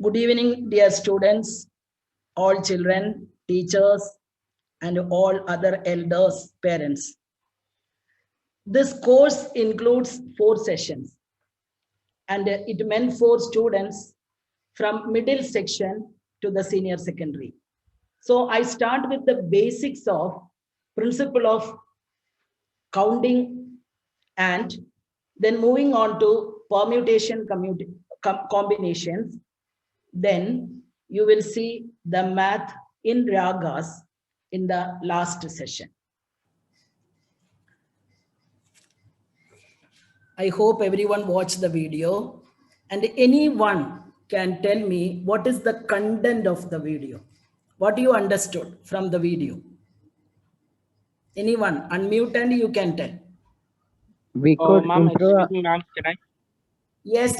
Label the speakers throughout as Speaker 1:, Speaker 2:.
Speaker 1: Good evening, dear students, all children, teachers, and all other elders, parents. This course includes 4 sessions, and it meant for students from middle section to the senior secondary. So I start with the basics of principle of counting, and then moving on to permutation combinations. Then you will see the math in ragas in the last session. I hope everyone watched the video, and anyone can tell me what is the content of the video. What you understood from the video? Anyone unmute and you can tell.
Speaker 2: We could
Speaker 3: Ma'am,
Speaker 2: improve.
Speaker 3: excuse me, ma'am, can I?
Speaker 1: Yes.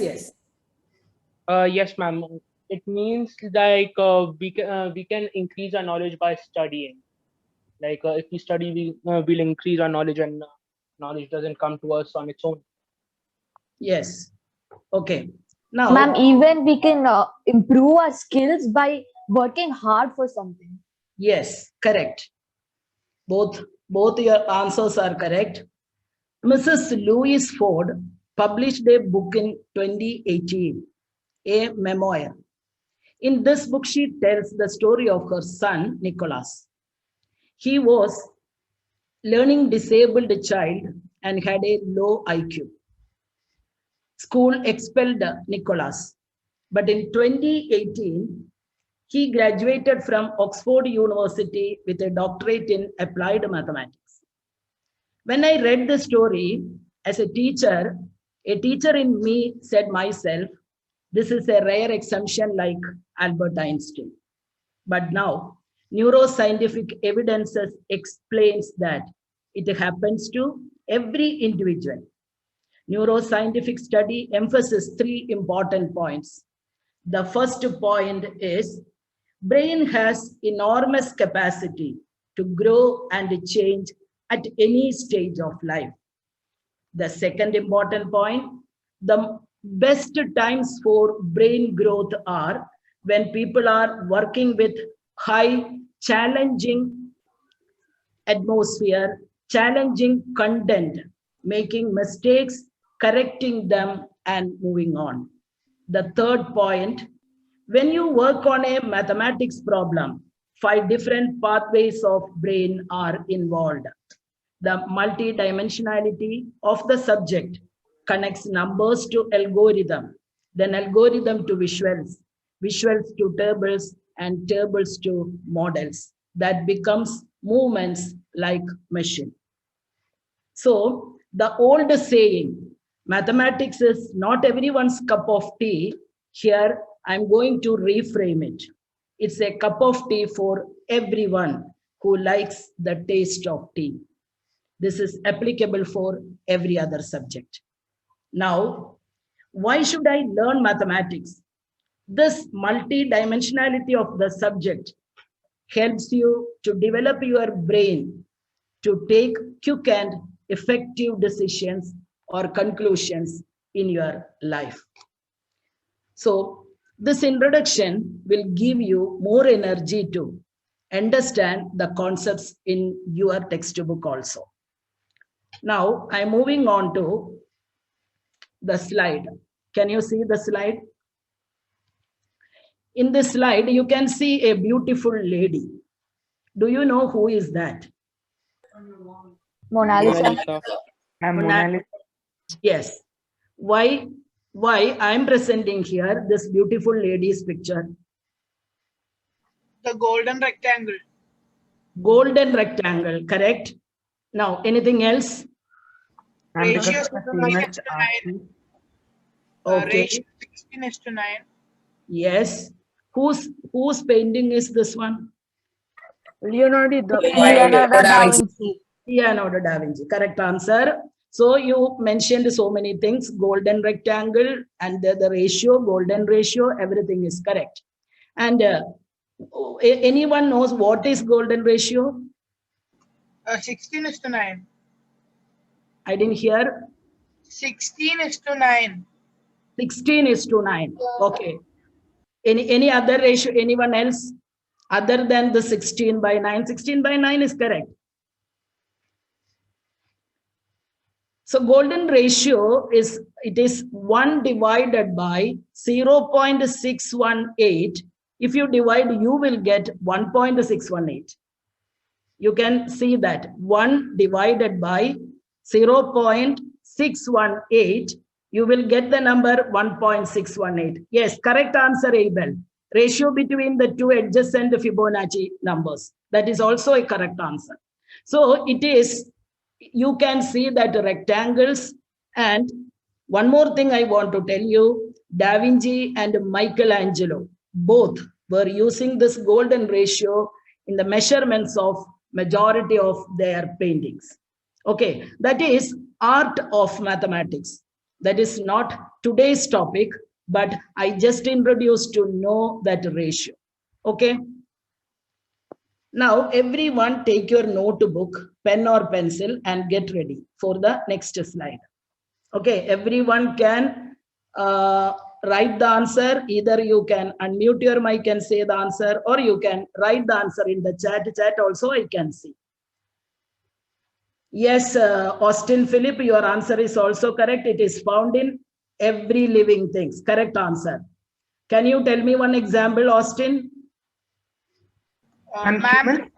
Speaker 3: Yes, ma'am. It means like we can increase our knowledge by studying. Like if we study, we'll increase our knowledge, and knowledge doesn't come to us on its own.
Speaker 1: Yes. Okay.
Speaker 4: Ma'am,
Speaker 1: Now,
Speaker 4: even we can improve our skills by working hard for something.
Speaker 1: yes, correct. Both your answers are correct. Mrs. Louise Ford published a book in 2018, a memoir. In this book, she tells the story of her son, Nicholas. He was learning disabled child and had a low IQ. School expelled Nicholas, but in 2018, he graduated from Oxford University with a doctorate in applied mathematics. When I read the story as a teacher in me said myself, this is a rare exception like Albert Einstein. But now, neuroscientific evidences explains that it happens to every individual. Neuroscientific study emphasizes 3 important points. The first point is brain has enormous capacity to grow and change at any stage of life. The second important point, the best times for brain growth are when people are working with high challenging atmosphere, challenging content, making mistakes, correcting them, and moving on. The third point, when you work on a mathematics problem, 5 different pathways of brain are involved. The multidimensionality of the subject connects numbers to algorithm, then algorithm to visuals, visuals to tables, and tables to models. That becomes movements like machine. So the old saying, mathematics is not everyone's cup of tea, here I'm going to reframe it. It's a cup of tea for everyone who likes the taste of tea. This is applicable for every other subject. Now, why should I learn mathematics? This multidimensionality of the subject helps you to develop your brain to take quick and effective decisions or conclusions in your life. So, this introduction will give you more energy to understand the concepts in your textbook also. Now, I'm moving on to the slide. Can you see the slide? In this slide, you can see a beautiful lady. Do you know who is that?
Speaker 4: Mona Lisa.
Speaker 3: Mona Lisa.
Speaker 2: Mona Lisa.
Speaker 1: Yes. Why I'm presenting here this beautiful lady's picture?
Speaker 5: The golden rectangle.
Speaker 1: Golden rectangle, correct? Now, anything else?
Speaker 5: Ratio
Speaker 2: Because the
Speaker 5: 16
Speaker 2: famous
Speaker 5: is to 9.
Speaker 1: Okay.
Speaker 5: Ratio 16 is to 9.
Speaker 1: Yes. Whose painting is this one?
Speaker 4: Leonardo da Vinci.
Speaker 1: Leonardo da Vinci. Correct answer. So you mentioned so many things, golden rectangle and the ratio, golden ratio, everything is correct. And anyone knows what is golden ratio?
Speaker 5: 16 is to 9.
Speaker 1: I didn't hear.
Speaker 5: 16 is to 9.
Speaker 1: 16 is to 9. Okay. Any other ratio, anyone else other than the 16/9? 16/9 is correct. So golden ratio is, it is 1 divided by 0.618. If you divide, you will get 1.618. You can see that 1 divided by 0.618, you will get the number 1.618. Yes, correct answer, Abel. Ratio between the two adjacent Fibonacci numbers. That is also a correct answer. So it is, you can see that rectangles. And one more thing I want to tell you, Da Vinci and Michelangelo both were using this golden ratio in the measurements of majority of their paintings. Okay, that is art of mathematics. That is not today's topic, but I just introduced to know that ratio. Okay. Now, everyone take your notebook, pen or pencil, and get ready for the next slide. Okay, everyone can write the answer. Either you can unmute your mic and say the answer, or you can write the answer in the chat. Chat also I can see. Yes, Austin Philip, your answer is also correct. It is found in every living things. Correct answer. Can you tell me one example, Austin?
Speaker 5: Ma'am,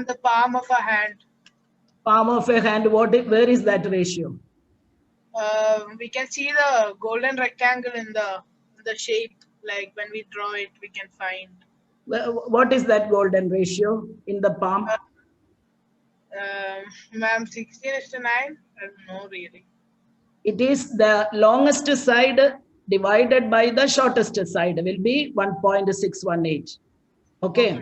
Speaker 5: the palm of a hand.
Speaker 1: Palm of a hand. Where is that ratio?
Speaker 5: We can see the golden rectangle in the shape. Like when we draw it, we can find.
Speaker 1: What is that golden ratio in the palm?
Speaker 5: Ma'am, 16:9. I don't know really.
Speaker 1: It is the longest side divided by the shortest side will be 1.618. Okay.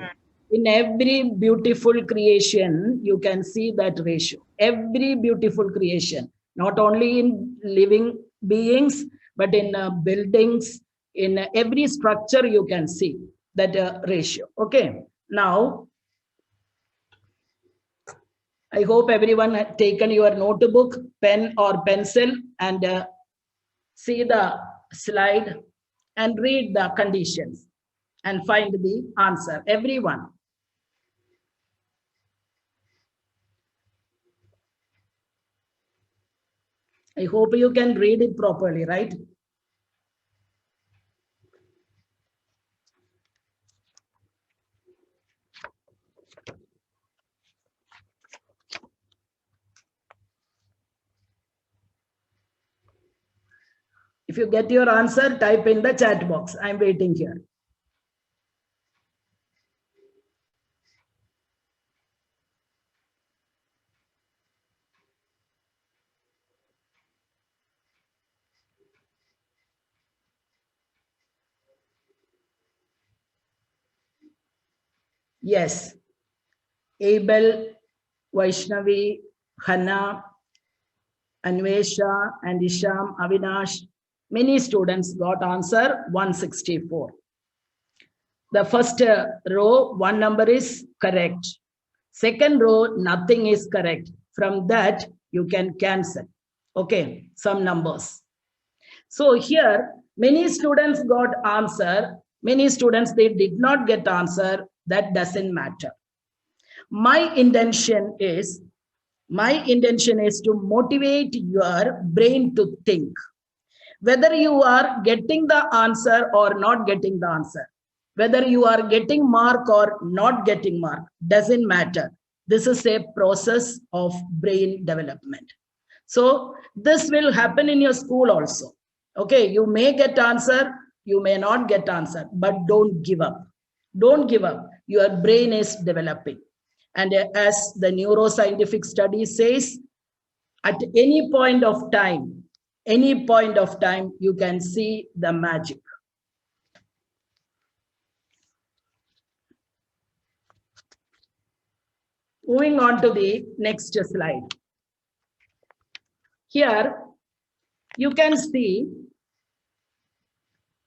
Speaker 1: In every beautiful creation, you can see that ratio. Every beautiful creation, not only in living beings, but in buildings, in every structure, you can see that ratio. Okay. Now, I hope everyone has taken your notebook, pen or pencil, and see the slide and read the conditions and find the answer. Everyone. I hope you can read it properly, right? If you get your answer, type in the chat box. I'm waiting here. Yes. Abel, Vaishnavi, Hannah, Anvesha, and Isham, Avinash, many students got answer 164. The first row, one number is correct. Second row, nothing is correct. From that, you can cancel. Okay, some numbers. So here, many students got answer. Many students, they did not get answer. That doesn't matter. My intention is to motivate your brain to think. Whether you are getting the answer or not getting the answer, whether you are getting mark or not getting mark, doesn't matter. This is a process of brain development. So this will happen in your school also. Okay, you may get answer, you may not get answer, but don't give up. Don't give up. Your brain is developing. And as the neuroscientific study says, at any point of time, you can see the magic. Moving on to the next slide. Here, you can see,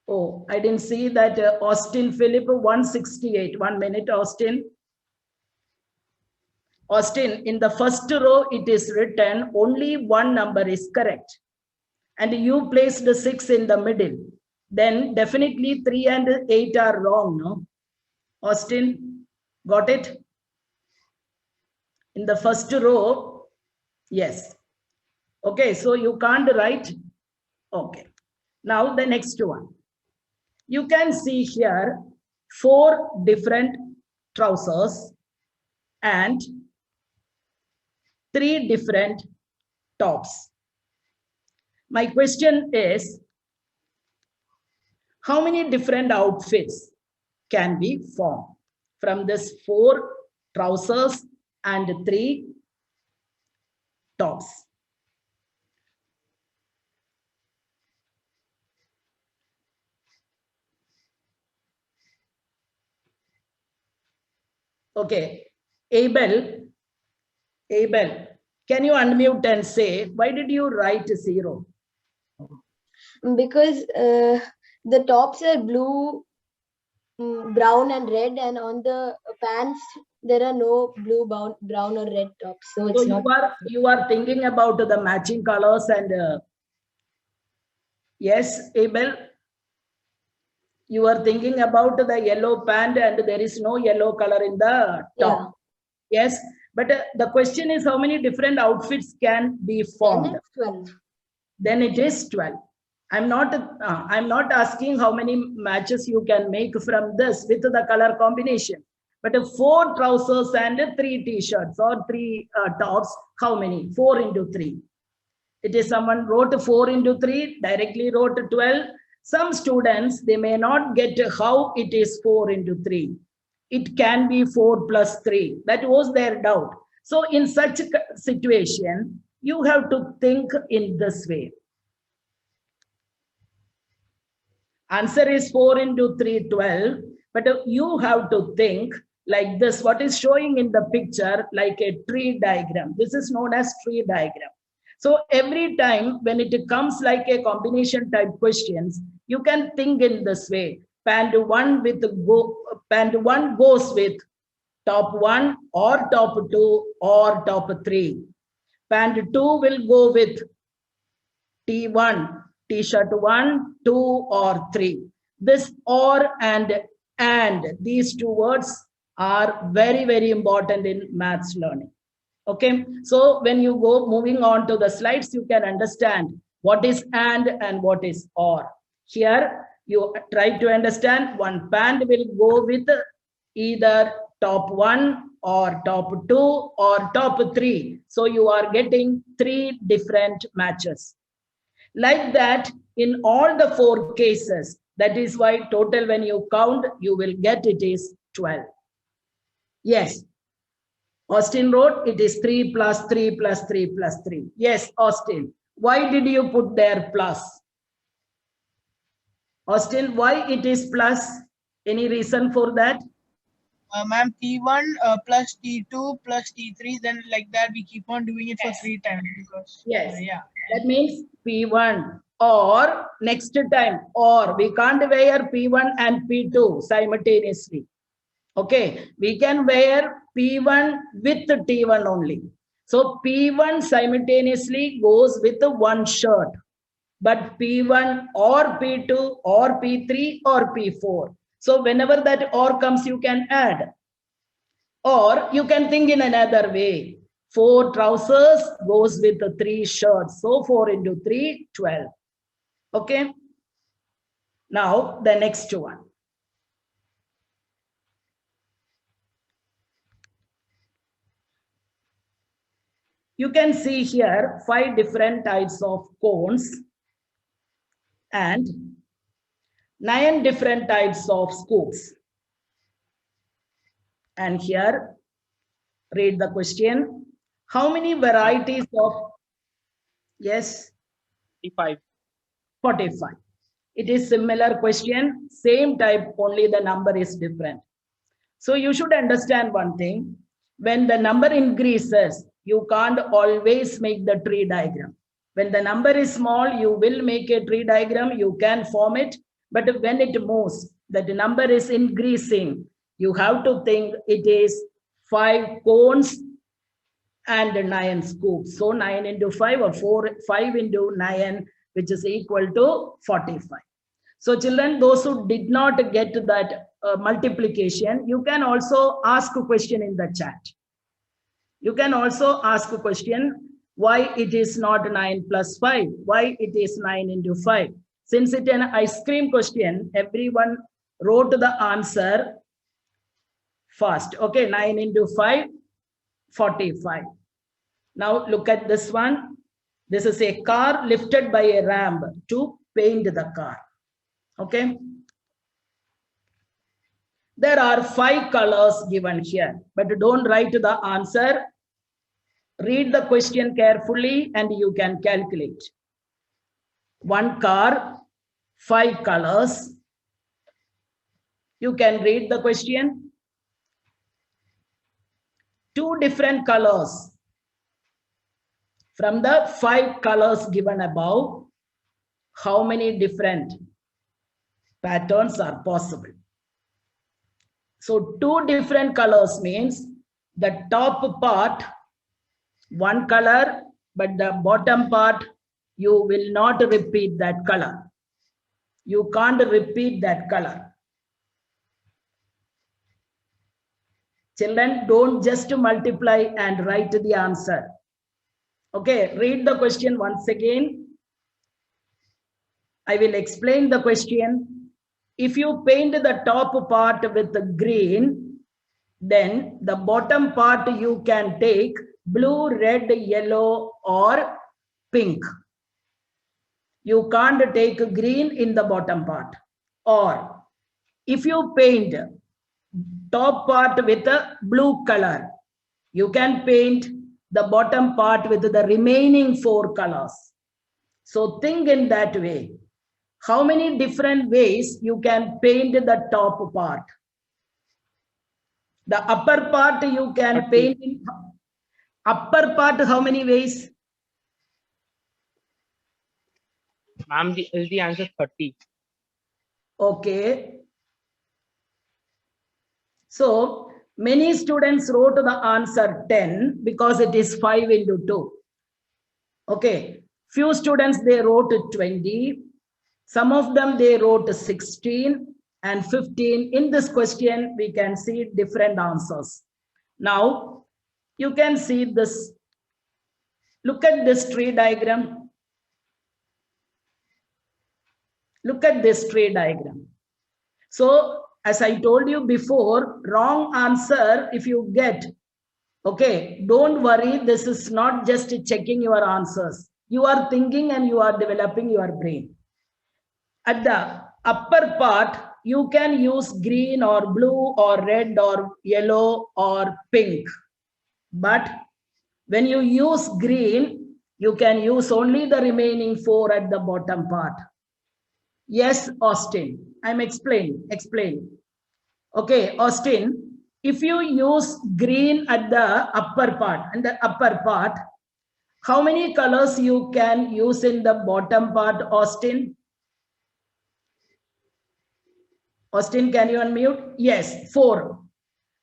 Speaker 1: oh, I didn't see that Austin Philip 168. 1 minute, Austin. Austin, in the first row, it is written only one number is correct. And you placed the 6 in the middle. then definitely 3 and 8 are wrong, no? Austin, got it? In the first row, yes. Okay, so you can't write. Okay. Now the next one. You can see here 4 different trousers and 3 different tops. My question is, how many different outfits can be formed from this 4 trousers and 3 tops? Okay, Abel, can you unmute and say, why did you write 0?
Speaker 4: Because the tops are blue, brown and red, and on the pants there are no blue, brown or red tops. So it's
Speaker 1: So you are thinking about the matching colors and yes, Abel, you are thinking about the yellow pant and there is no yellow color in the top. Yeah. Yes, but the question is how many different outfits can be formed? Then it is 12. I'm not asking how many matches you can make from this with the color combination, but 4 trousers and 3 t-shirts or 3 tops, how many? 4 into 3. It is someone wrote 4 into 3, directly wrote 12. Some students, they may not get how it is 4 into 3. It can be 4 plus 3. That was their doubt. So in such a situation, you have to think in this way. Answer is 4 into 3, 12. But you have to think like this. What is showing in the picture like a tree diagram. This is known as tree diagram. So every time when it comes like a combination type questions, you can think in this way. Pant 1 goes with top 1 or top 2 or top 3. Pant 2 will go with T1, T-shirt 1, 2 or 3. This or and these 2 words are very, very important in maths learning. Okay, so when you go moving on to the slides, you can understand what is and what is or. Here, you try to understand one pant will go with either top 1 or top 2 or top 3. So you are getting 3 different matches. Like that, in all the 4 cases, that is why total when you count, you will get it is 12. Yes. Austin wrote it is 3 plus 3 plus 3 plus 3. Yes, Austin. Why did you put there plus? Austin, why it is plus? Any reason for that?
Speaker 5: Ma'am, T1 plus T2 plus T3, then like that we keep on doing it for 3 times because
Speaker 1: yes,
Speaker 5: yeah.
Speaker 1: That means P1 or next time or we can't wear P1 and P2 simultaneously. Okay, we can wear P1 with T1 only. So P1 simultaneously goes with one shirt, but P1 or P2 or P3 or P4. So whenever that or comes, you can add. Or you can think in another way. 4 trousers goes with the 3 shirts. So 4 into 3, 12. Okay. Now the next one. You can see here 5 different types of cones and 9 different types of scoops. And here, read the question. How many varieties of, yes?
Speaker 3: 45.
Speaker 1: 45. It is similar question, same type, only the number is different. So you should understand one thing. When the number increases, you can't always make the tree diagram. When the number is small, you will make a tree diagram, you can form it. But when it moves, that the number is increasing, you have to think it is 5 cones and 9 scoops. So 9 into 5 or 5 into 9, which is equal to 45. So children, those who did not get that multiplication, you can also ask a question in the chat. You can also ask a question, why it is not 9 plus 5? Why it is 9 into 5? Since it's an ice cream question, everyone wrote the answer fast. Okay, 9 into 5, 45. Now look at this one. This is a car lifted by a ramp to paint the car. Okay. There are 5 colors given here, but don't write the answer. Read the question carefully and you can calculate. 1 car, 5 colors. You can read the question. 2 different colors. From the 5 colors given above, how many different patterns are possible? So 2 different colors means the top part, 1 color, but the bottom part, you will not repeat that color. You can't repeat that color. Children, don't just multiply and write the answer. Okay, read the question once again. I will explain the question. If you paint the top part with the green, then the bottom part you can take blue, red, yellow, or pink. You can't take green in the bottom part. Or if you paint top part with a blue color, you can paint the bottom part with the remaining 4 colors. So think in that way. How many different ways you can paint the top part? The upper part you can paint in upper part, how many ways?
Speaker 3: Ma'am, the answer 30.
Speaker 1: Okay. So many students wrote the answer 10 because it is 5 into 2. Okay. Few students, they wrote 20. Some of them, they wrote 16 and 15. In this question, we can see different answers. Now, you can see this. Look at this tree diagram. Look at this tree diagram. So, as I told you before, wrong answer if you get, okay, don't worry. This is not just checking your answers. You are thinking and you are developing your brain. At the upper part, you can use green or blue or red or yellow or pink. But when you use green, you can use only the remaining 4 at the bottom part. Yes, Austin, I'm explaining. Okay, Austin, if you use green at the upper part, how many colors you can use in the bottom part, Austin? Austin, can you unmute? Yes, 4.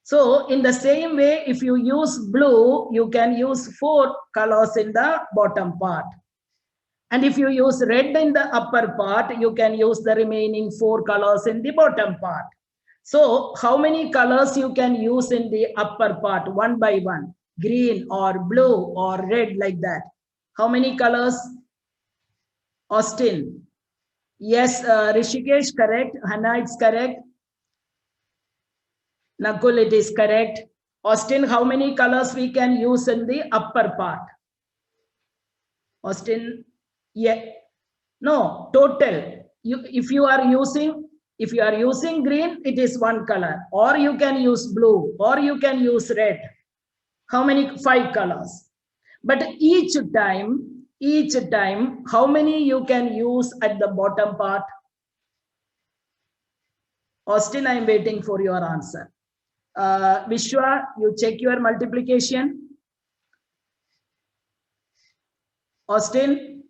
Speaker 1: So in the same way, if you use blue, you can use 4 colors in the bottom part. And if you use red in the upper part, you can use the remaining 4 colors in the bottom part. So how many colors you can use in the upper part, one by one? Green or blue or red, like that. How many colors? Austin. Yes, Rishikesh, correct. Hannah, it's correct. Nakul, it is correct. Austin, how many colors we can use in the upper part? Austin, yeah. No, total. If you are using green, it is 1 color. Or you can use blue. Or you can use red. How many? 5 colors. But each time, how many you can use at the bottom part? Austin, I am waiting for your answer. Vishwa, you check your multiplication. Austin,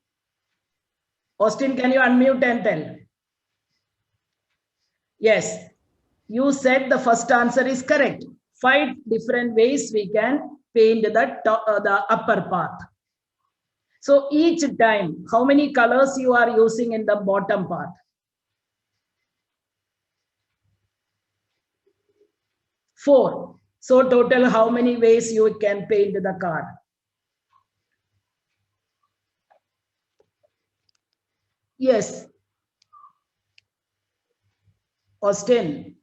Speaker 1: can you unmute and tell? Yes, you said the first answer is correct. 5 different ways we can paint the upper part. So each time, how many colors you are using in the bottom part? 4. So total, how many ways you can paint the car? Yes. Austin.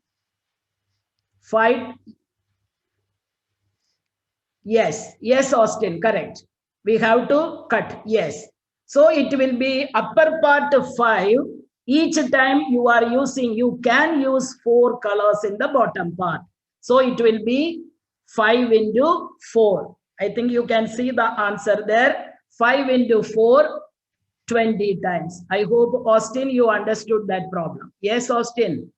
Speaker 1: 5. Yes. Yes, Austin. Correct. We have to cut. Yes. So it will be upper part of 5. Each time you are using, you can use 4 colors in the bottom part. So it will be 5 into 4. I think you can see the answer there. 5 into 4, 20 times. I hope, Austin, you understood that problem. Yes, Austin.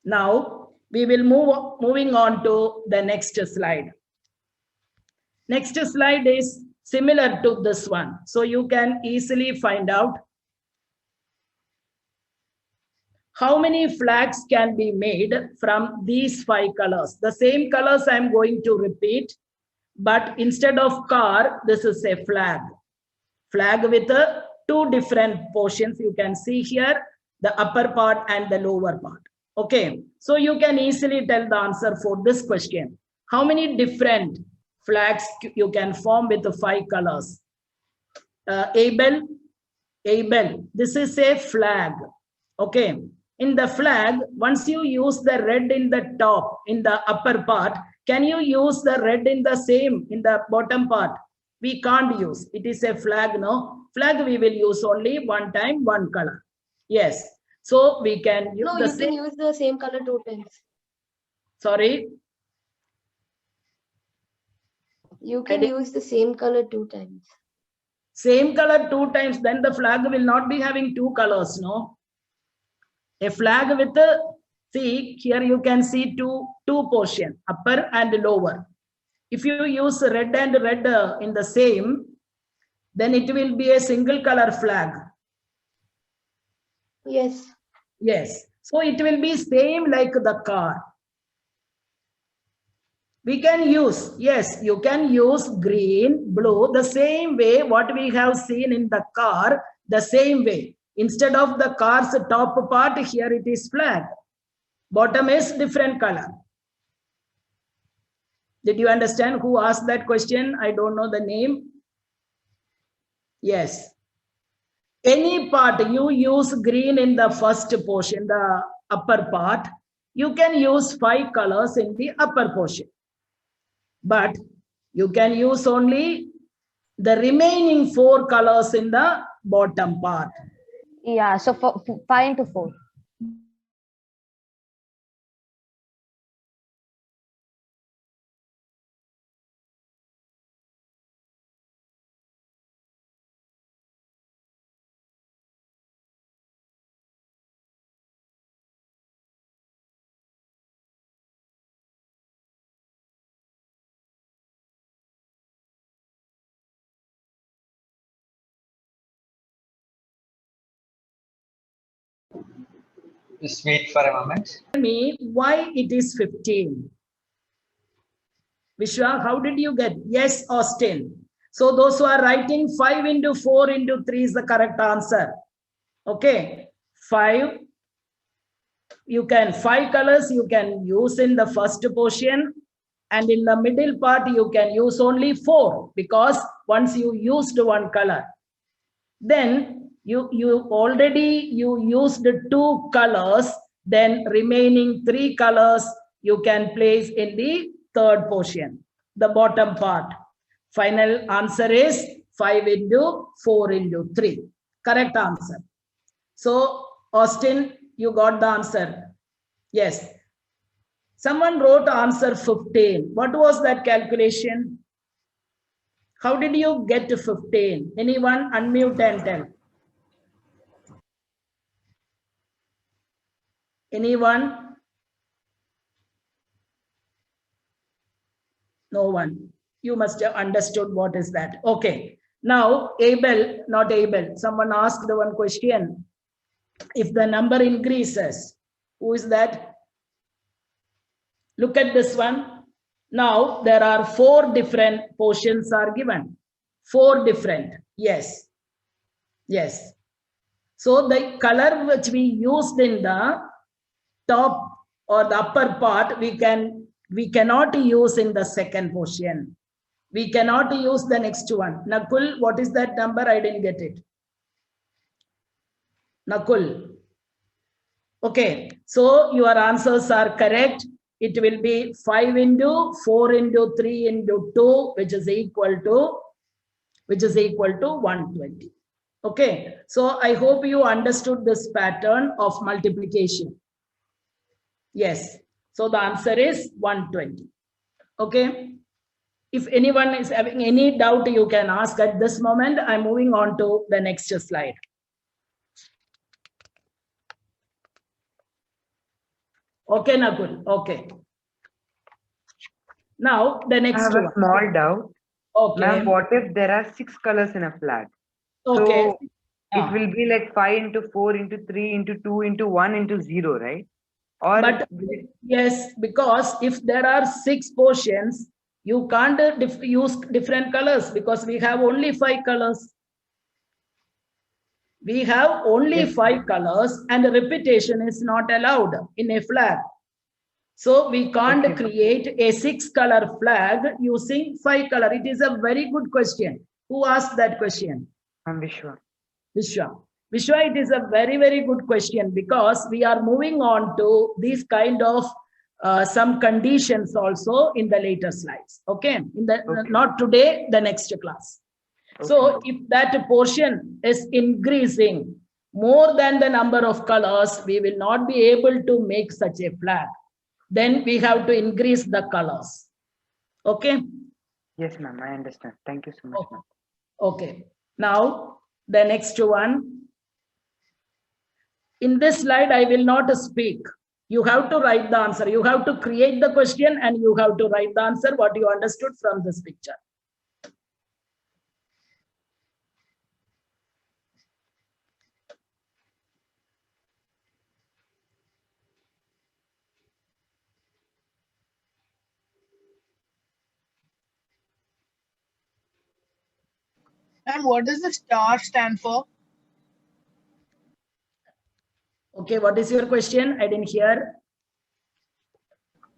Speaker 1: Now we will moving on to the next slide. Next slide is similar to this one. So you can easily find out how many flags can be made from these 5 colors. The same colors I'm going to repeat, but instead of car, this is a flag. Flag with 2 different portions. You can see here the upper part and the lower part. Okay, so you can easily tell the answer for this question. How many different flags you can form with the 5 colors? Abel, this is a flag. Okay, in the flag, once you use the red in the top, in the upper part, can you use the red in the same, in the bottom part? We can't use. It is a flag, no? Flag we will use only one time, one color. Yes. So we can use
Speaker 4: No, you can use the same color 2 times.
Speaker 1: Sorry?
Speaker 4: You can use the same color 2 times.
Speaker 1: Same color 2 times, then the flag will not be having 2 colors, no? A flag with see, here you can see two portion, upper and lower. If you use red and red in the same, then it will be a single color flag.
Speaker 4: Yes.
Speaker 1: Yes. So it will be same like the car. We can use, yes, you can use green, blue, the same way what we have seen in the car, the same way. Instead of the car's top part, here it is flag. Bottom is different color. Did you understand who asked that question? I don't know the name. Yes. Any part you use green in the first portion, the upper part, you can use 5 colors in the upper portion. But you can use only the remaining 4 colors in the bottom part.
Speaker 6: Yeah, so for 5 into 4.
Speaker 7: Just wait for a moment.
Speaker 1: Tell me why it is 15. Vishwa, how did you get? Yes, Austin. So those who are writing 5 into 4 into 3 is the correct answer. Okay, 5. You can 5 colors you can use in the first portion, and in the middle part you can use only 4 because once you used 1 color, then you used 2 colors, then remaining 3 colors you can place in the third portion, the bottom part. Final answer is 5 into 4 into 3. Correct answer. So Austin, you got the answer. Yes. Someone wrote answer 15. What was that calculation? How did you get to 15? Anyone unmute and tell. Anyone? No one. You must have understood what is that. Okay. Now, Abel, not Abel. Someone asked one question. If the number increases, who is that? Look at this one. Now, there are 4 different portions are given. 4 different. Yes. Yes. So the color which we used in the top or the upper part, we cannot use in the second portion. We cannot use the next one. Nakul, what is that number? I didn't get it. Nakul. Okay, so your answers are correct. It will be 5 into 4 into 3 into 2, which is equal to 120. Okay, so I hope you understood this pattern of multiplication. Yes, so the answer is 120. Okay, if anyone is having any doubt, you can ask at this moment. I'm moving on to the next slide. Okay, Nakul. Okay. Now the
Speaker 2: I
Speaker 1: next
Speaker 2: have
Speaker 1: one.
Speaker 2: a small doubt.
Speaker 1: Okay.
Speaker 2: Ma'am, what if there are 6 colors in a flag?
Speaker 1: Okay.
Speaker 2: So it will be like 5 into 4 into 3 into 2 into 1 into 0, right? Or
Speaker 1: But yes, because if there are 6 portions, you can't use different colors because we have only 5 colors. We have only 5 colors and repetition is not allowed in a flag. So we can't create a 6 color flag using 5 color. It is a very good question. Who asked that question?
Speaker 2: I'm Vishwa.
Speaker 1: Vishwa. Vishwa, it is a very, very good question because we are moving on to these kind of some conditions also in the later slides. Okay, not today, the next class. Okay. So if that portion is increasing more than the number of colors, we will not be able to make such a flag. Then we have to increase the colors. Okay.
Speaker 2: Yes, ma'am, I understand. Thank you so much, ma'am.
Speaker 1: Okay. Now the next one. In this slide, I will not speak. You have to write the answer. You have to create the question and you have to write the answer, what you understood from this picture.
Speaker 5: And what does the star stand for?
Speaker 1: Okay, what is your question? I didn't hear.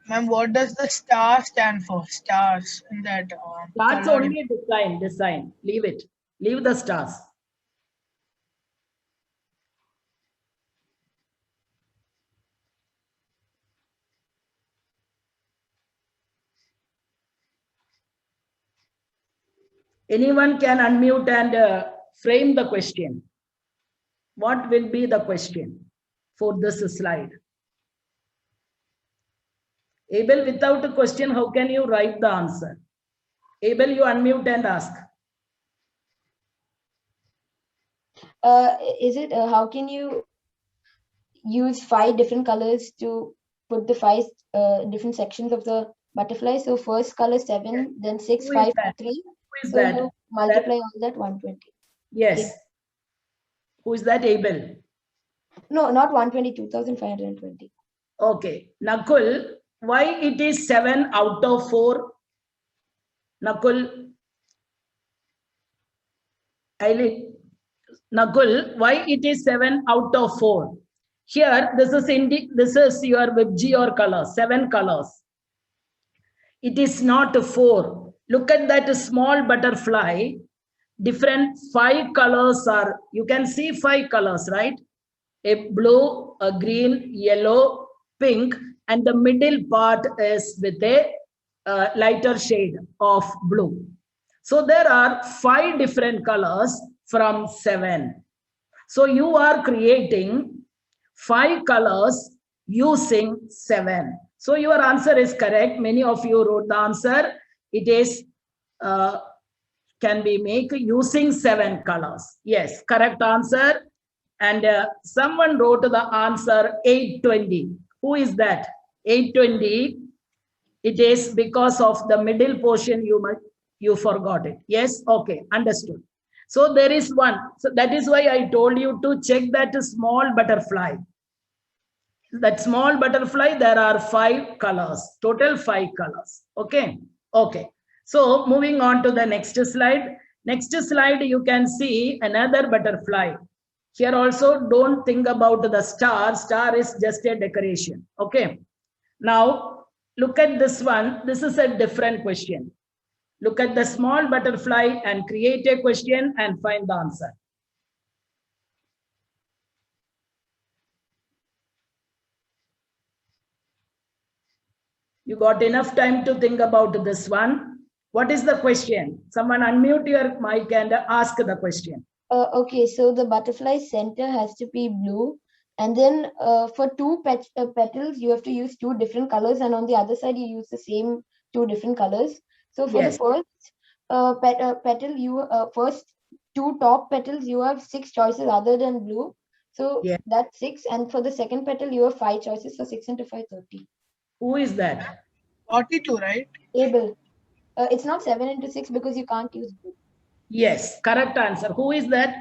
Speaker 5: Ma'am, what does the star stand for? Stars in that.
Speaker 1: Stars
Speaker 5: color.
Speaker 1: only design. Leave it. Leave the stars. Anyone can unmute and frame the question. What will be the question for this slide? Abel, without a question, how can you write the answer? Abel, you unmute and ask.
Speaker 4: How can you use 5 different colors to put the 5 different sections of the butterfly? So first color 7, then 6, 5, 3.
Speaker 1: Who is
Speaker 4: so
Speaker 1: that?
Speaker 4: you multiply all that 120.
Speaker 1: Yes.
Speaker 4: Okay.
Speaker 1: Who is that, Abel?
Speaker 4: No, not 120, 2520.
Speaker 1: Okay. Nakul, why it is 7 out of 4? Nakul. Nakul, why it is 7 out of 4? Here, this is your WebG or color, 7 colors. It is not 4. Look at that small butterfly. Different 5 colors are, you can see 5 colors, right? A blue, a green, yellow, pink, and the middle part is with a lighter shade of blue. So there are 5 different colors from 7. So you are creating 5 colors using 7. So your answer is correct. Many of you wrote the answer. It is can be made using 7 colors. Yes, correct answer. And someone wrote the answer 820. Who is that? 820. It is because of the middle portion you forgot it. Yes, okay, understood. So there is one. So that is why I told you to check that small butterfly. That small butterfly, there are 5 colors, total 5 colors. Okay, okay. So moving on to the next slide. Next slide, you can see another butterfly. Here also don't think about the star. Star is just a decoration. Okay. Now look at this one. This is a different question. Look at the small butterfly and create a question and find the answer. You got enough time to think about this one. What is the question? Someone unmute your mic and ask the question.
Speaker 4: Okay, so the butterfly center has to be blue, and then for two petals, you have to use two different colors, and on the other side, you use the same two different colors. So for
Speaker 1: Yes.
Speaker 4: the first petal, you first two top petals, you have 6 choices other than blue. So
Speaker 1: Yeah.
Speaker 4: that's 6, and for the second petal, you have 5 choices. So 6 into 5, 30.
Speaker 1: Who is that?
Speaker 5: 42, right?
Speaker 4: Able. It's not 7 into 6 because you can't use blue.
Speaker 1: Yes, correct answer. Who is that?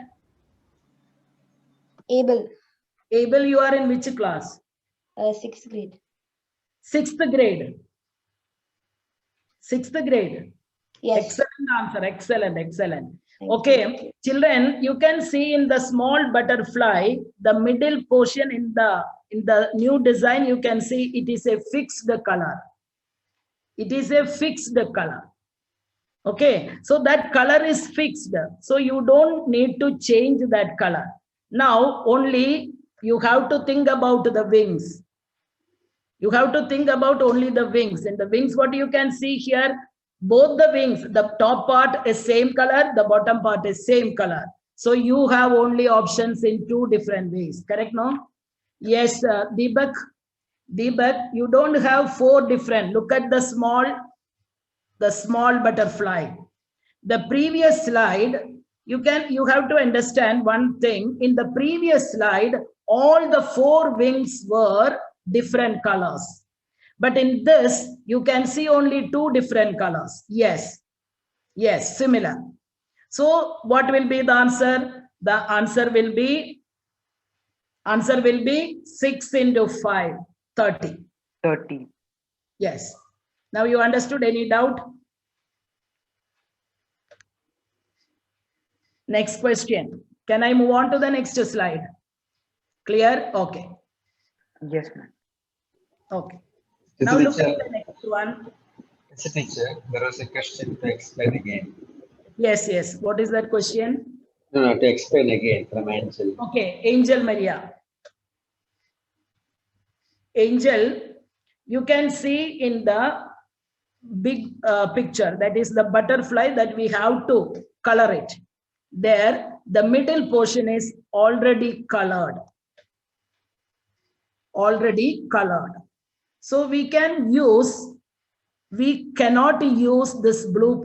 Speaker 4: Able.
Speaker 1: Abel, you are in which class?
Speaker 4: 6th grade.
Speaker 1: 6th grade. 6th grade.
Speaker 4: Yes.
Speaker 1: Excellent answer. Excellent. Excellent.
Speaker 4: Thank
Speaker 1: Okay, children, you can see in the small butterfly, the middle portion in the new design, you can see it is a fixed color. It is a fixed color. Okay, so that color is fixed. So you don't need to change that color. Now only you have to think about the wings. You have to think about only the wings. In the wings, what you can see here, both the wings, the top part is same color, the bottom part is same color. So you have only options in 2 different ways. Correct, no? Yes, Deepak. Deepak, you don't have 4 different. Look at the small butterfly. The previous slide, you have to understand one thing. In the previous slide, all the 4 wings were different colors. But in this, you can see only 2 different colors. Yes. Yes, similar. So what will be the answer? The answer will be 6 into 5, 30.
Speaker 2: 30.
Speaker 1: Yes. Now you understood? Any doubt? Next question. Can I move on to the next slide? Clear? Okay.
Speaker 2: Yes, ma'am.
Speaker 1: Okay.
Speaker 7: Is
Speaker 1: Now
Speaker 7: it
Speaker 1: look at
Speaker 7: teacher?
Speaker 1: the next one.
Speaker 7: It's a teacher. There was a question to explain again.
Speaker 1: Yes, yes. What is that question?
Speaker 7: No, to explain again from Angel.
Speaker 1: Okay, Angel Maria. Angel, you can see in the big picture, that is the butterfly that we have to color it. There, the middle portion is already colored. Already colored. So we cannot use this blue,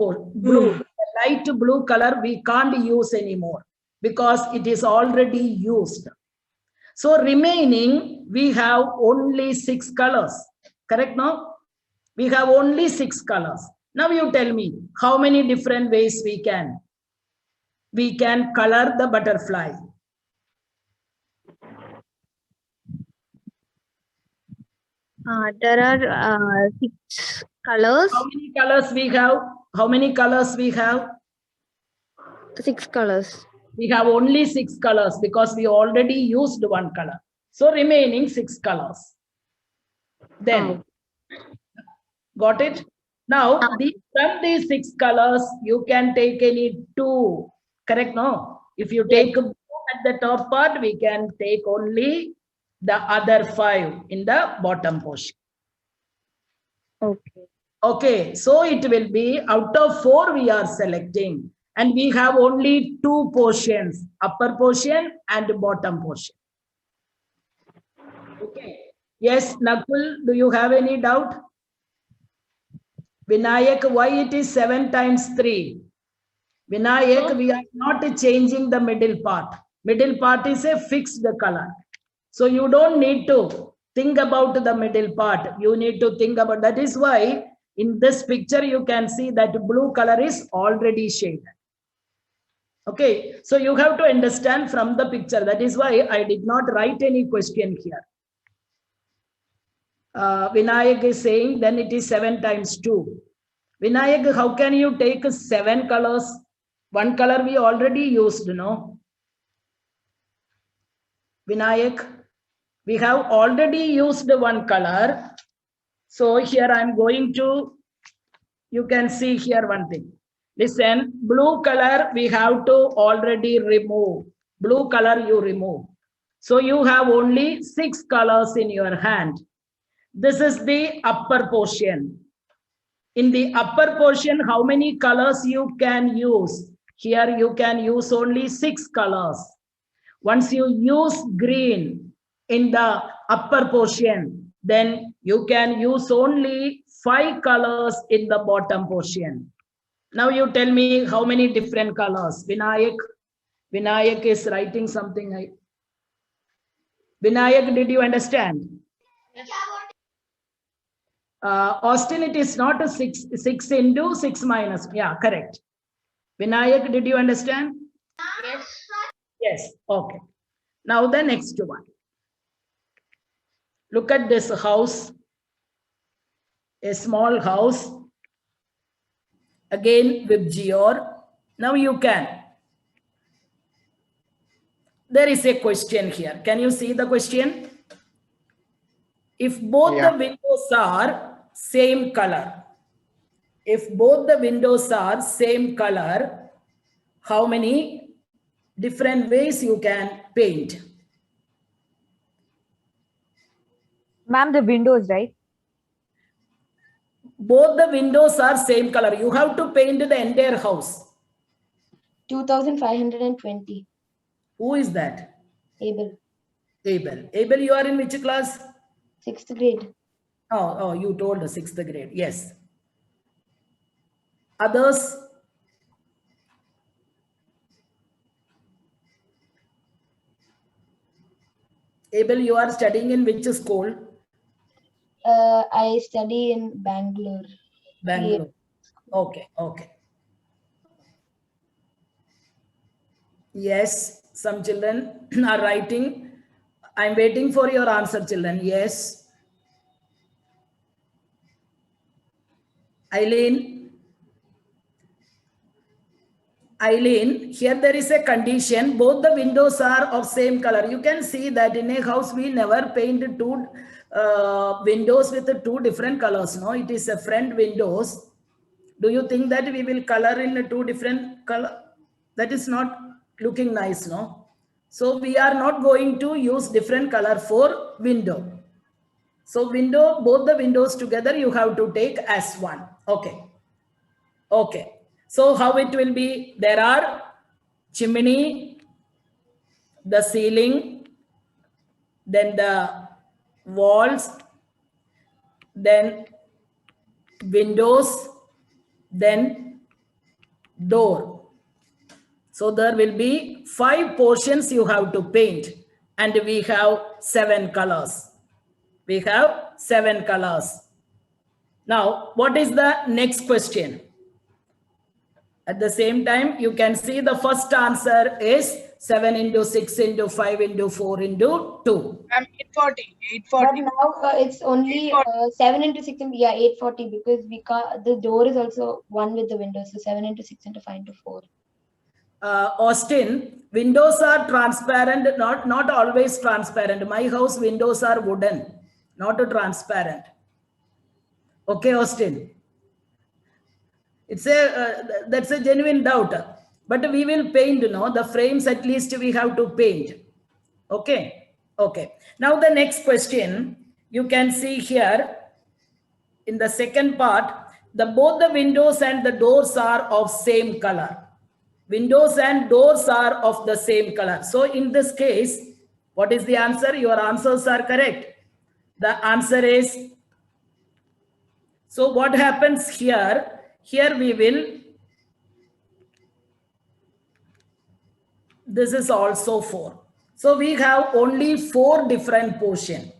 Speaker 1: light blue color we can't use anymore because it is already used. So remaining, we have only 6 colors. Correct now? We have only 6 colors. Now you tell me how many different ways we can color the butterfly.
Speaker 8: There are 6 colors.
Speaker 1: How many colors we have? How many colors we have?
Speaker 8: 6 colors.
Speaker 1: We have only 6 colors because we already used 1 color. So remaining 6 colors. Then, got it? Now, from these 6 colors, you can take any 2. Correct, no? If you take blue at the top part, we can take only the other 5 in the bottom portion.
Speaker 8: Okay.
Speaker 1: Okay, so it will be out of 4 we are selecting. And we have only 2 portions, upper portion and bottom portion. Okay. Yes, Nakul, do you have any doubt? Vinayak, why it is 7 times 3? Vinayak, we are not changing the middle part. Middle part is a fixed color. So you don't need to think about the middle part. You need to think about, that is why in this picture you can see that blue color is already shaded. Okay, so you have to understand from the picture. That is why I did not write any question here. Vinayak is saying then it is 7 times 2. Vinayak, how can you take 7 colors? 1 color we already used, no? Vinayak, we have already used one color. So here I'm going to, you can see here one thing. Listen, blue color we have to already remove. Blue color you remove. So you have only 6 colors in your hand. This is the upper portion. In the upper portion, how many colors you can use? Here you can use only 6 colors. Once you use green in the upper portion, then you can use only 5 colors in the bottom portion. Now you tell me how many different colors. Vinayak is writing something. Vinayak, did you understand? Austin, it is not a 6 into 6 minus. Yeah, correct. Vinayak, did you understand?
Speaker 5: Yes.
Speaker 1: Yes, okay. Now the next one. Look at this house. A small house. Again with Geor. Now you can. There is a question here. Can you see the question? If both the windows are same color, if both the windows are same color, how many different ways you can paint?
Speaker 6: Ma'am, the windows, right?
Speaker 1: Both the windows are same color. You have to paint the entire house.
Speaker 4: 2520.
Speaker 1: Who is that?
Speaker 4: Abel.
Speaker 1: Abel. Abel, you are in which class?
Speaker 4: 6th grade.
Speaker 1: Oh, you told us 6th grade. Yes. Others? Abel, you are studying in which school?
Speaker 4: I study in Bangalore.
Speaker 1: Bangalore. Okay, okay. Yes, some children are writing. I'm waiting for your answer, children. Yes. Eileen, here there is a condition. Both the windows are of same color. You can see that in a house we never paint two windows with two different colors. No, it is a front windows. Do you think that we will color in two different color? That is not looking nice, no? So we are not going to use different color for window. So window, both the windows together you have to take as one. Okay. Okay. So how it will be? There are chimney, the ceiling, then the walls, then windows, then door. So there will be 5 portions you have to paint, and we have 7 colors. We have 7 colors. Now, what is the next question? At the same time, you can see the first answer is 7 into 6 into 5 into 4 into 2.
Speaker 5: I'm 840.
Speaker 4: But
Speaker 5: 840.
Speaker 4: now it's only 7 into 6 into, yeah, 840, because we can't, the door is also one with the window. So 7 into 6 into 5 into 4.
Speaker 1: Austin, windows are transparent, not always transparent. My house windows are wooden, not transparent. Okay, Austin. It's that's a genuine doubt, but we will paint, the frames at least we have to paint. Okay. Okay. Now the next question, you can see here in the second part, both the windows and the doors are of same color. Windows and doors are of the same color. So in this case, what is the answer? Your answers are correct. The answer is, so what happens here? Here we will, this is also 4. So we have only 4 different portions,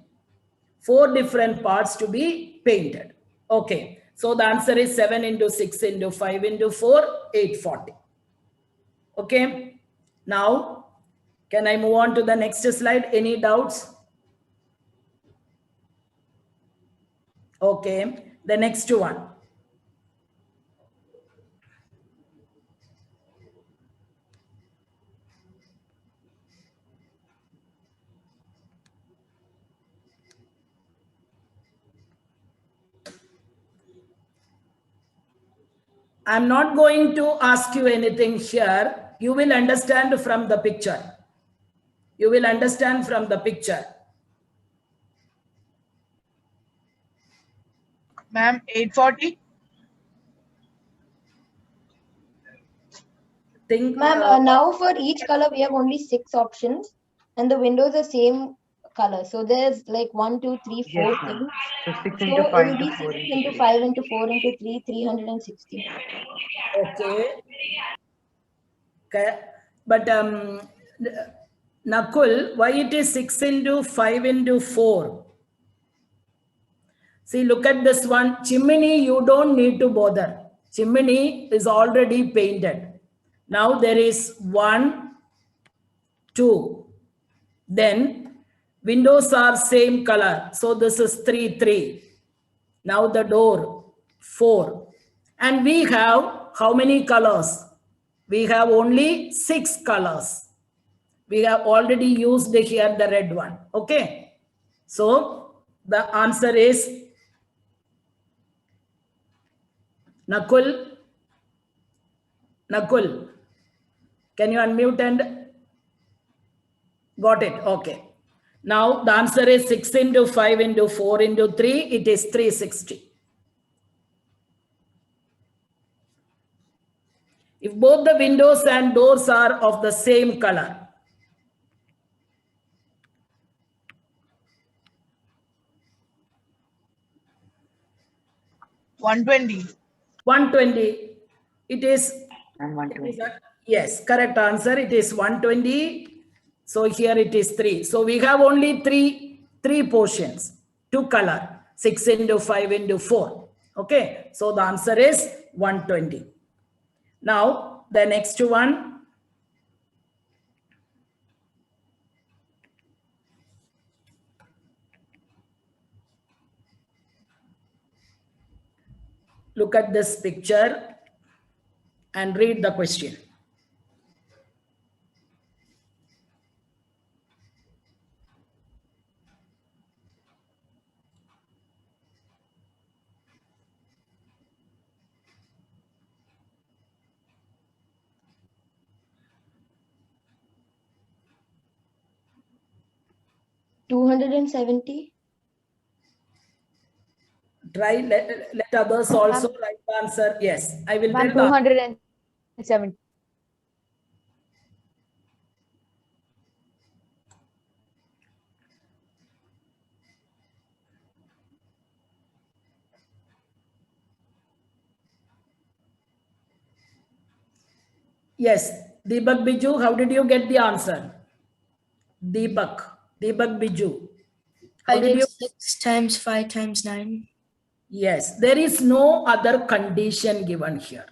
Speaker 1: 4 different parts to be painted. Okay. So the answer is 7 into 6 into 5 into 4, 840. Okay. Now, can I move on to the next slide? Any doubts? Okay. The next one. I'm not going to ask you anything here. You will understand from the picture. You will understand from the picture.
Speaker 5: Ma'am, 840.
Speaker 1: Think,
Speaker 4: Ma'am, now for each color we have only 6 options, and the windows are same color. So there's like 1, 2, 3, 4
Speaker 2: Yes, ma'am.
Speaker 4: things.
Speaker 2: So 6
Speaker 4: So
Speaker 2: into
Speaker 4: it
Speaker 2: 5
Speaker 4: will
Speaker 2: into
Speaker 4: be
Speaker 2: 4
Speaker 4: 6
Speaker 2: into
Speaker 4: into
Speaker 2: 3.
Speaker 4: 5 into 4 into 3, 360.
Speaker 1: okay. Okay. But Nakul, why it is 6 into 5 into 4? See, look at this one. Chimney, you don't need to bother. Chimney is already painted. Now there is 1, 2. Then windows are same color. So this is 3, 3. Now the door, 4. And we have how many colors? We have only 6 colors. We have already used here the red one. Okay. So the answer is Nakul. Nakul. Can you unmute and got it? Okay. Now the answer is 6 into 5 into 4 into 3. It is 360. If both the windows and doors are of the same color.
Speaker 5: $120.
Speaker 1: 120. It is,
Speaker 2: And 120.
Speaker 1: yes, correct answer. It is 120. So here it is 3. So we have only three portions, 2 color, 6 into 5 into 4. Okay. So the answer is 120. Now the next one. Look at this picture and read the question.
Speaker 4: $270.
Speaker 1: Try, let others also write the answer. Yes, I will
Speaker 6: Ma'am,
Speaker 1: tell the
Speaker 6: 270.
Speaker 1: Yes, Deepak Biju, how did you get the answer? Deepak Biju. How
Speaker 9: I
Speaker 1: did
Speaker 9: did
Speaker 1: you?
Speaker 9: 6 times 5 times 9.
Speaker 1: Yes, there is no other condition given here.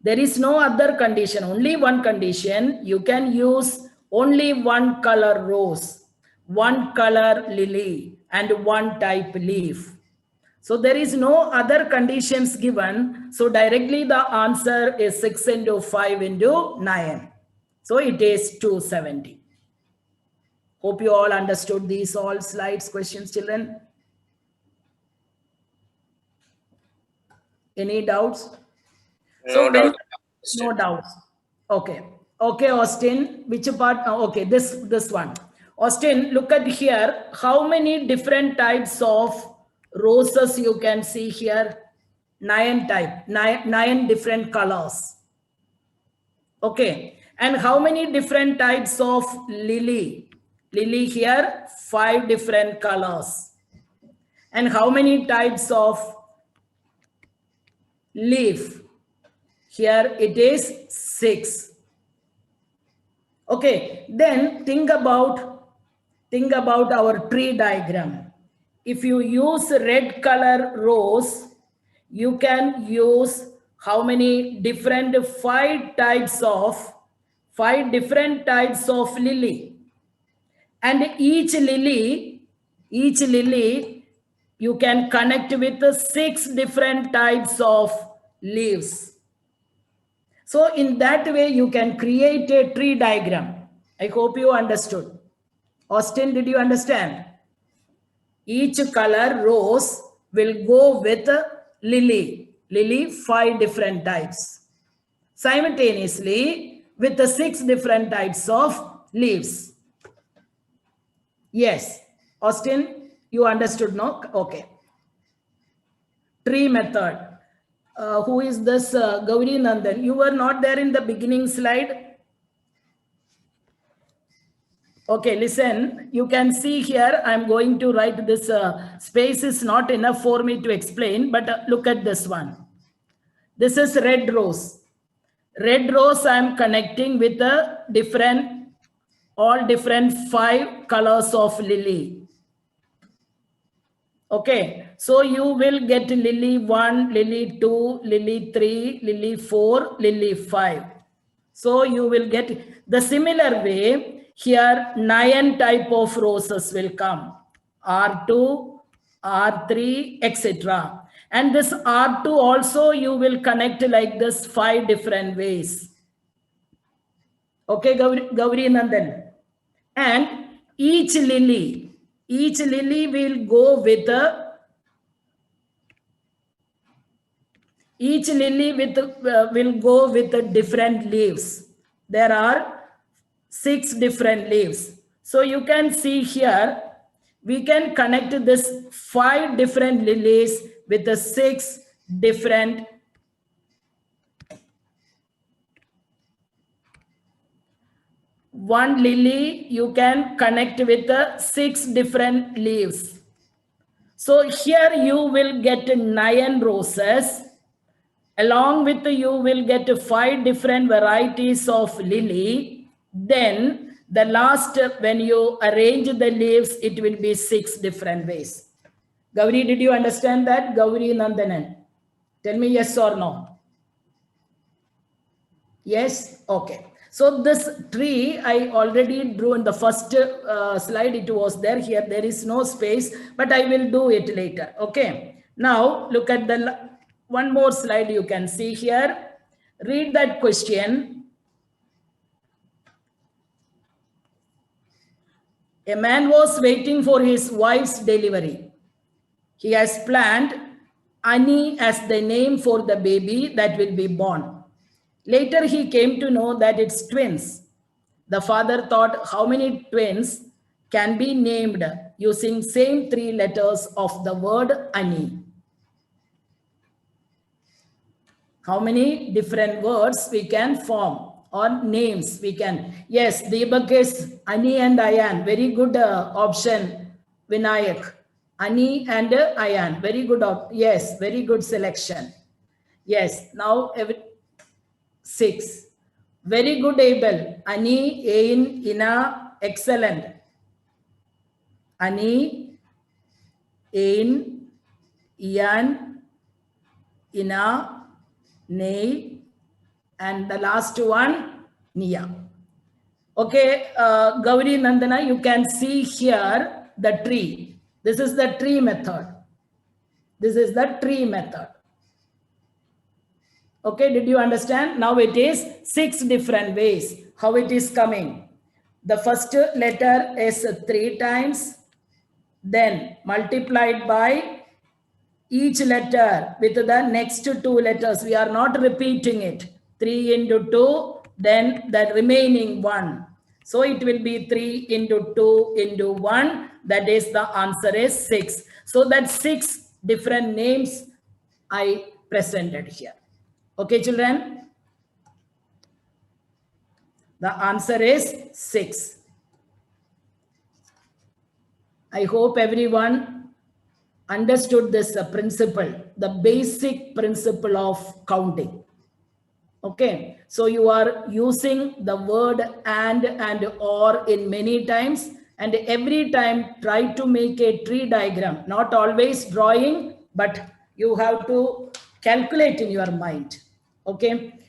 Speaker 1: There is no other condition, only one condition. You can use only one color rose, one color lily, and one type leaf. So there is no other conditions given. So directly the answer is 6 into 5 into 9. So it is 270. Hope you all understood these all slides, questions, children. Any doubts? So no doubts. Okay. Okay, Austin, which part? Okay, this one. Austin, look at here. How many different types of roses you can see here? 9 different colors. Okay. And how many different types of lily? Lily here, 5 different colors. And how many types of leaf? Here it is 6. Okay, then think about our tree diagram. If you use red color rose, you can use how many different 5 different types of lily. And each lily you can connect with 6 different types of leaves. So in that way, you can create a tree diagram. I hope you understood. Austin, did you understand? Each color rose will go with lily lily, 5 different types. Simultaneously with the 6 different types of leaves. Yes, Austin, you understood, no? Okay. Tree method. Who is this Gauri Nandan? You were not there in the beginning slide. Okay, listen, you can see here, I'm going to write this, space is not enough for me to explain, but look at this one. This is red rose. Red rose I'm connecting with a different, all different 5 colors of lily. Okay, so you will get lily 1, lily 2, lily 3, lily 4, lily 5. So you will get the similar way here 9 type of roses will come. R2, R3, etc. And this R2 also you will connect like this 5 different ways. Okay, Gauri Nandan. And each lily will go with a, each lily with will go with the different leaves. There are 6 different leaves. So you can see here, we can connect this 5 different lilies with the 6 different one lily you can connect with the 6 different leaves. So here you will get 9 roses. Along with you will get 5 different varieties of lily. Then the last, when you arrange the leaves, it will be 6 different ways. Gauri, did you understand that? Gauri Nandanan. Tell me yes or no. Yes? Okay. So this tree I already drew in the first slide. It was there. Here there is no space, but I will do it later. Okay. Now look at the one more slide you can see here. Read that question. A man was waiting for his wife's delivery. He has planned Annie as the name for the baby that will be born. Later, he came to know that it's twins. The father thought, how many twins can be named using same 3 letters of the word Annie? How many different words we can form or names we can? Yes, Deepak is Annie and Ayan. Very good option, Vinayak. Annie and Ayan. Very good. Yes, very good selection. Yes, now 6. Very good, Abel. Ani, Ain, Ina, excellent. Ani, Ain, Ian, Ina, Nei, and the last one, Nia. Okay, Gauri Nandana, you can see here the tree. This is the tree method. This is the tree method. Okay, did you understand? Now it is 6 different ways how it is coming. The first letter is 3 times, then multiplied by each letter with the next 2 letters. We are not repeating it. 3 into 2, then the remaining 1. So it will be 3 into 2 into 1. That is, the answer is 6. So that 6 different names I presented here. Okay, children? The answer is 6. I hope everyone understood this principle, the basic principle of counting. Okay, so you are using the word and or in many times, and every time try to make a tree diagram, not always drawing, but you have to calculate in your mind. Okay,